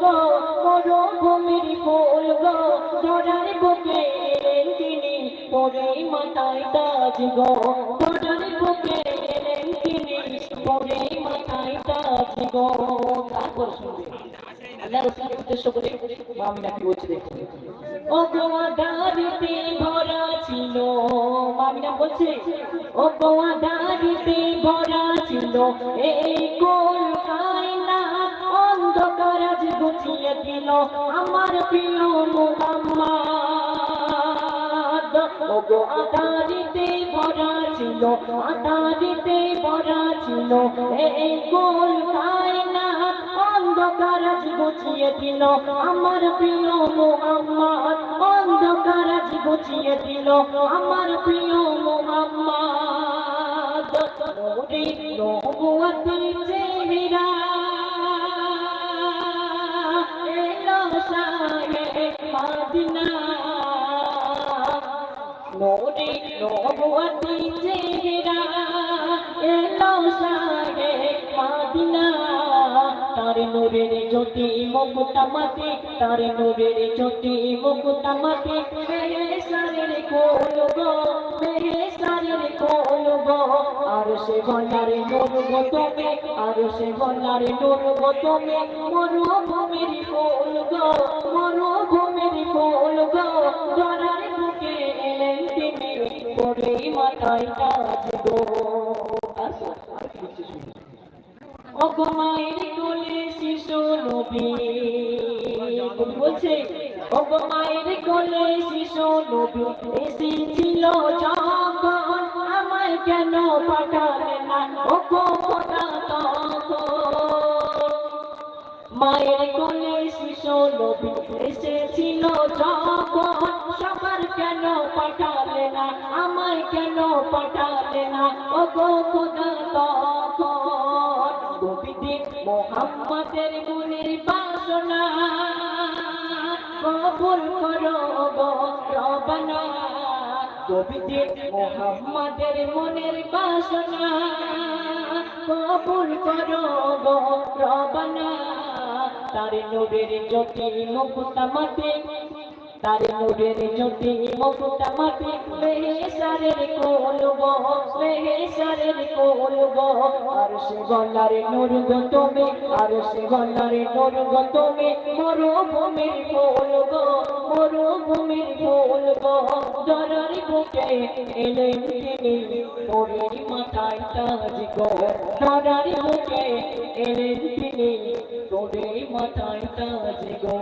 গো মরুভূমির ফুল গো ধরার বুকে এলেন তিনি পরে মাথায় তাজ গো ধরার বুকে এলেন তিনি পরে মাথায় তাজ গো। তারপর শুনবে আল্লাহ রাসূলের উদ্দেশ্য করে মা আমিনা কি বলছে দেখুন। ও গোয়াদারিতে ভরা ছিল, মা আমিনা বলছে ও গোয়াদারিতে ভরা ছিল এই কুল কায়নাত, অন্ধকার আজ ঘুচিয়ে দিল আমার প্রিয় মুহাম্মদ। ও গোয়াদারিতে ভরা ছিল, আদারিতে ভরা ছিল এই কুল কায়নাত, অন্ধকার আজ ঘুচিয়ে দিল আমার প্রিয় মুহাম্মদ, অন্ধকার আজ ঘুচিয়ে দিল আমার প্রিয় মুহাম্মদ। নূরে নবুয়তের চেহারা এলো শাহে মদিনা, নূরে নবুয়তের চেহারা এলো শাহে মদিনা। তার নূরের জ্যোতি মুকুতামাতে, তার নূরের জ্যোতি মুকুতামাতে বেহেশতের কোল গো, বেহেশতের কোল গো। আর সে গলার নূর গো তুমি, আর সে গলার নূর গো তুমি মরুভূমির ফুল গো, মরুভূমির ফুল গো ধরার বুকে এলেন তিনি পরে মাথায় তাজ গো। ও গো মায়ের কোলে শিশু নবী, কবি বলছে ও গো মায়ের কোলে শিশু নবী এসেছিল যখন আমায় কেন পাঠালে না ও গো খোদা তখন। মায়ের কোলে শিশু নবী এসেছিল যখন সবার কেন পাঠালে না, আমায় কেন পাঠালে না ও গো খোদা তখন। নবীজি মুহাম্মাদের মনের বাসনা কবুল করো গো রব্বানা, নবীজি মুহাম্মাদের মনের বাসনা কবুল করো গো রব্বানা। তার নূরের জ্যোতি মুকুতামাতে, তার নূরের জ্যোতি মুকুতামাতে বেহেশতের কোল গো, বেহেশতের কোল গো। আর সে গলার নূর গো তুমি, আর সে গলার নূর গো তুমি মরুভূমির ফুল গো, মরুভূমির ফুল গো ধরার বুকে এলেন তিনি পরে মাথায় তাজ গো, ধরার বুকে এলেন তিনি পরে মাথায় তাজ গো।